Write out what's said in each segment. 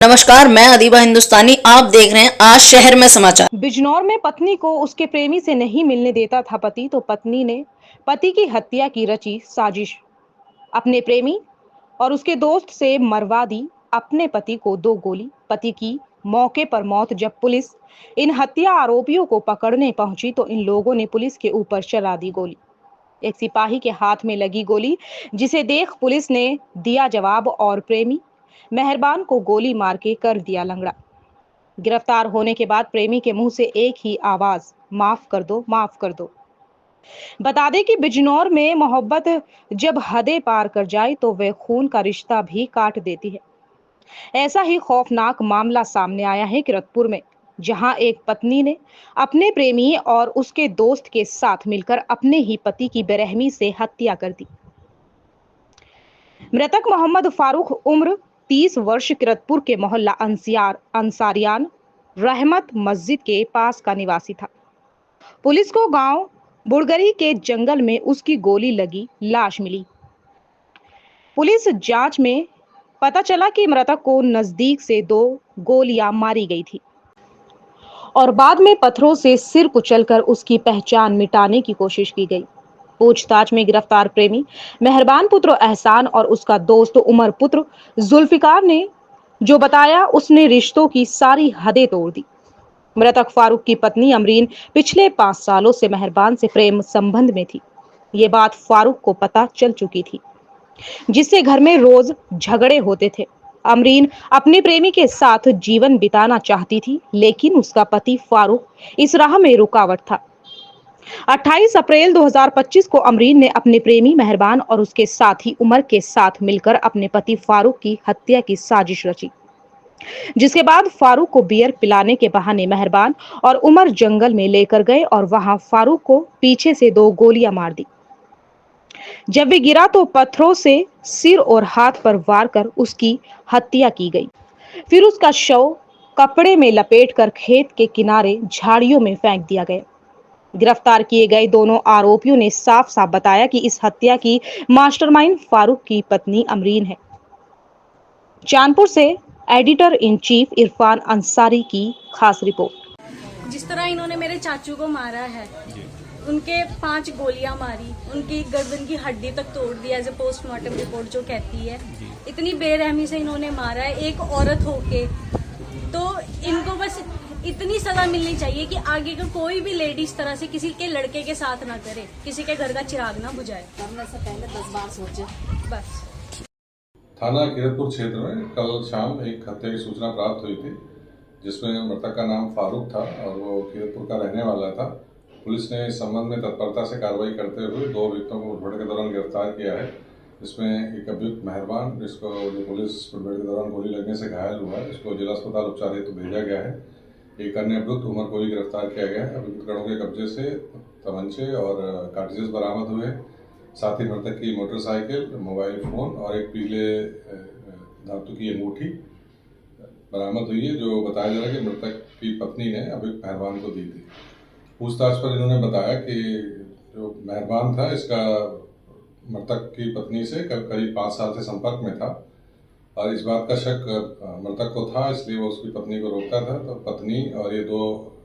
नमस्कार, मैं अदीबा हिंदुस्तानी। आप देख रहे हैं आज शहर में समाचार। बिजनौर में पत्नी को उसके प्रेमी से नहीं मिलने देता था पति, तो पत्नी ने पति की हत्या की रची साजिश। अपने प्रेमी और उसके दोस्त से मरवा दी अपने पति को 2 गोली। पति की मौके पर मौत। जब पुलिस इन हत्या आरोपियों को पकड़ने पहुंची तो इन लोगों ने पुलिस के ऊपर चला दी गोली। एक सिपाही के हाथ में लगी गोली, जिसे देख पुलिस ने दिया जवाब और प्रेमी मेहरबान को गोली मार के कर दिया लंगड़ा। गिरफ्तार होने के बाद प्रेमी के मुंह से एक ही आवाज, माफ कर दो, माफ कर दो। बता दें कि बिजनौर में मोहब्बत जब हदें पार कर जाए तो वह खून का रिश्ता भी काट देती है। ऐसा ही खौफनाक मामला सामने आया है किरतपुर में, जहां एक पत्नी ने अपने प्रेमी और उसके दोस्त के साथ मिलकर अपने ही पति की बेरहमी से हत्या कर दी। मृतक मोहम्मद फारूक उम्र 30 वर्ष किरतपुर के मोहल्ला अंसारियान रहमत मस्जिद के पास का निवासी था। पुलिस को गांव बुड़गरी के जंगल में उसकी गोली लगी लाश मिली। पुलिस जांच में पता चला कि मृतक को नजदीक से 2 गोलियां मारी गई थी और बाद में पत्थरों से सिर कुचलकर उसकी पहचान मिटाने की कोशिश की गई। पूछताछ में गिरफ्तार प्रेमी मेहरबान पुत्र एहसान और उसका दोस्त उमर पुत्र जुल्फिकार ने जो बताया, उसने रिश्तों की सारी हदें तोड़ दी। मृतक फारूक की पत्नी अमरीन पिछले 5 सालों से मेहरबान से प्रेम संबंध में थी। ये बात फारूक को पता चल चुकी थी, जिससे घर में रोज झगड़े होते थे। अमरीन अपने प्रेमी के साथ जीवन बिताना चाहती थी, लेकिन उसका पति फारूक इस राह में रुकावट था। 28 अप्रैल 2025 को अमरीन ने अपने प्रेमी मेहरबान और उसके साथी उमर के साथ मिलकर अपने पति फारूक की हत्या की साजिश रची, जिसके बाद फारूक को बियर पिलाने के बहाने मेहरबान और उमर जंगल में लेकर गए और वहां फारूक को पीछे से 2 गोलियां मार दी। जब वे गिरा तो पत्थरों से सिर और हाथ पर वार कर उसकी हत्या की गई। फिर उसका शव कपड़े में लपेटकर खेत के किनारे झाड़ियों में फेंक दिया गया। गिरफ्तार किए गए दोनों आरोपियों ने साफ साफ बताया कि इस हत्या की मास्टरमाइंड फारूक की पत्नी अमरीन है। चांदपुर से editor in chief Irfan Ansari की खास रिपोर्ट। जिस तरह इन्होंने मेरे चाचू को मारा है, उनके 5 गोलियां मारी, उनकी गर्दन की हड्डी तक तोड़ दी एज ए पोस्टमार्टम रिपोर्ट जो कहती है। इतनी बेरहमी से इन्होंने मारा है एक औरत होके। तो इनको बस इतनी सजा मिलनी चाहिए कि आगे का कोई भी लेडी इस तरह से किसी के लड़के के साथ ना करे, किसी के घर का चिराग ना बुझाए। हमने से पहले 10 बार सोचे। बस थाना किरतपुर क्षेत्र में कल शाम एक हत्या की सूचना प्राप्त हुई थी, जिसमें मृतक का नाम फारूक था और वो किरतपुर का रहने वाला था। पुलिस ने इस संबंध में तत्परता से कार्रवाई करते हुए 2 अभियुक्तों को मुठभेड़ के दौरान गिरफ्तार किया है। इसमें एक अभियुक्त मेहरबान, जिसको जो पुलिस मुठभेड़ के दौरान गोली लगने से घायल हुआ है, इसको जिला अस्पताल उपचार हेतु भेजा गया है। एक अन्य अभियुक्त उमर को भी गिरफ्तार किया गया है। अभियुक्तगणों के कब्जे से तमंचे और कार्ट्रिजेस बरामद हुए। साथ ही मृतक की मोटरसाइकिल, मोबाइल फोन और एक पीले धातु की अंगूठी बरामद हुई है, जो बताया जा रहा है कि मृतक की पत्नी ने अभियुक्त मेहरबान को दी थी। पूछताछ पर इन्होंने बताया कि जो मेहरबान था, इसका मृतक की पत्नी से करीब 5 साल से संपर्क में था और इस बात का शक मृतक को था, इसलिए वो उसकी पत्नी को रोकता था। तो पत्नी और ये 2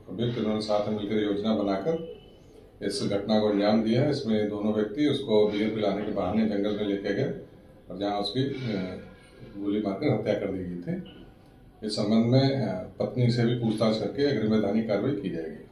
अभियुक्त इन्होंने साथ में मिलकर योजना बनाकर इस घटना को अंजाम दिया है। इसमें दोनों व्यक्ति उसको बियर पिलाने के बहाने जंगल में लेके गए और जहां उसकी गोली मारकर हत्या कर दी गई थी। इस संबंध में पत्नी से भी पूछताछ करके अग्रिम वैधानिक कार्रवाई की जाएगी।